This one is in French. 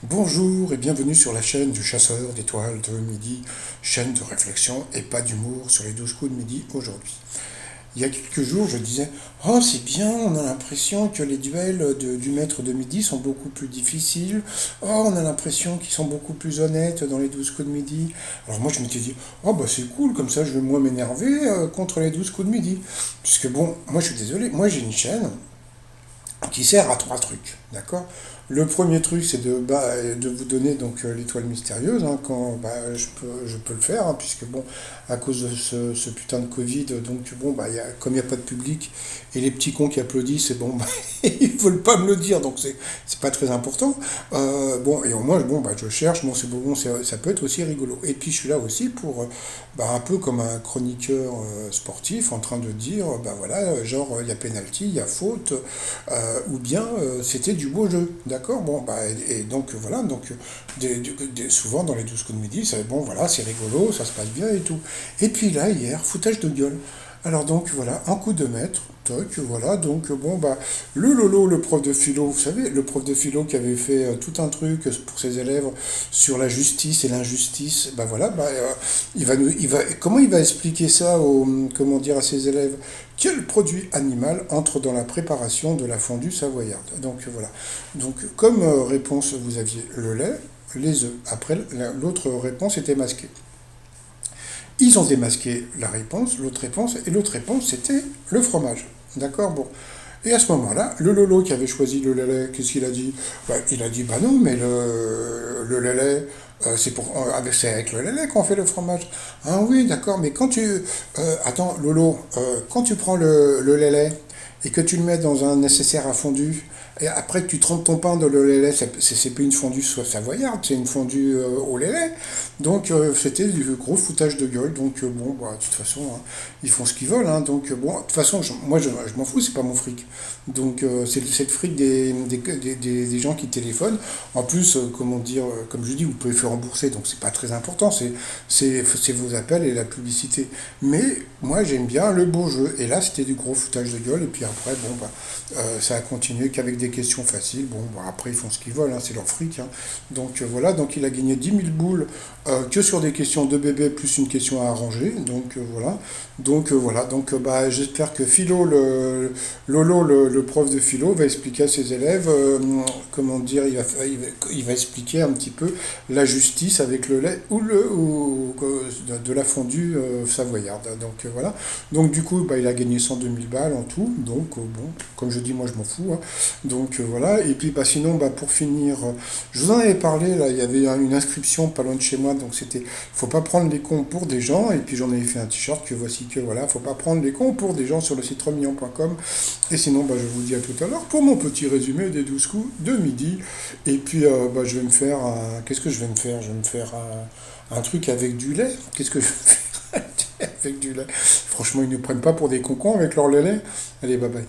Bonjour et bienvenue sur la chaîne du chasseur d'étoiles de midi, chaîne de réflexion et pas d'humour sur les 12 coups de midi aujourd'hui. Il y a quelques jours, je disais: Oh, c'est bien, on a l'impression que les duels du maître de midi sont beaucoup plus difficiles. Oh, on a l'impression qu'ils sont beaucoup plus honnêtes dans les 12 coups de midi. Alors moi, je m'étais dit: Oh, bah c'est cool, comme ça je vais moins m'énerver contre les 12 coups de midi. Puisque bon, moi je suis désolé, moi j'ai une chaîne qui sert à trois trucs, d'accord. Le premier truc, c'est de vous donner donc l'étoile mystérieuse, hein, quand je peux le faire, hein, puisque bon, à cause de ce putain de Covid, donc bon, comme il n'y a pas de public, et les petits cons qui applaudissent, et bon, bah, ils veulent pas me le dire, donc c'est pas très important. Bon, et au moins, bon, je cherche, bon, ça peut être aussi rigolo. Et puis je suis là aussi pour, un peu comme un chroniqueur sportif, en train de dire, voilà, genre, il y a penalty, il y a faute, ou bien c'était du beau jeu, d'accord. Bon, et donc voilà, donc souvent dans les 12 coups de midi, c'est bon, voilà, c'est rigolo, ça se passe bien et tout. Et puis là, hier, foutage de gueule. Alors donc voilà, un coup de maître, toc, voilà, donc bon, le Lolo, le prof de philo, vous savez, le prof de philo qui avait fait tout un truc pour ses élèves sur la justice et l'injustice, voilà, comment il va expliquer ça comment dire, à ses élèves? Quel produit animal entre dans la préparation de la fondue savoyarde? Donc voilà. Donc comme réponse, vous aviez le lait, les œufs. Après, l'autre réponse était masquée. Ils ont démasqué la réponse, et l'autre réponse, c'était le fromage. D'accord. Bon. Et à ce moment-là, le Lolo qui avait choisi le lait, qu'est-ce qu'il a dit? Il a dit: bah non, mais le lait, c'est avec le lait qu'on fait le fromage. Ah oui, d'accord, mais attends, Lolo, quand tu prends le lait et que tu le mets dans un nécessaire à fondu, et après que tu trempes ton pain dans le lait, c'est pas une fondue savoyarde, c'est une fondue au lait. Donc c'était du gros foutage de gueule. Donc bon, de toute façon, hein, ils font ce qu'ils veulent, hein. Donc bon, de toute façon, moi je m'en fous, c'est pas mon fric. Donc c'est le fric des gens qui téléphonent. En plus, comment dire, comme je dis, vous pouvez faire rembourser, donc c'est pas très important, c'est vos appels et la publicité. Mais moi j'aime bien le beau jeu. Et là c'était du gros foutage de gueule. Et puis après, ça a continué qu'avec des questions faciles. Bon, après ils font ce qu'ils veulent, hein, c'est leur fric, hein. Donc voilà, donc il a gagné 10 000 boules que sur des questions de bébé plus une question à arranger. Donc voilà. Donc voilà. Donc j'espère que Lolo, le prof de philo, va expliquer à ses élèves, comment dire, il va expliquer un petit peu la justice avec le lait de la fondue savoyarde. Donc voilà. Donc du coup, il a gagné 102 000 balles en tout. Donc bon, comme je dis, moi je m'en fous, hein. Donc voilà. Et puis sinon, pour finir, je vous en avais parlé, là, il y avait une inscription pas loin de chez moi, donc c'était, faut pas prendre les cons pour des gens. Et puis j'en avais fait un t-shirt que voici, que voilà, faut pas prendre les cons pour des gens sur le site remillon.com. Et sinon, je vous dis à tout à l'heure pour mon petit résumé des 12 coups de midi. Et puis, je vais me faire qu'est-ce que je vais me faire? Je vais me faire un truc avec du lait. Qu'est-ce que je vais me faire avec du lait? Franchement, ils ne prennent pas pour des concons avec leur lait. Allez, bye bye.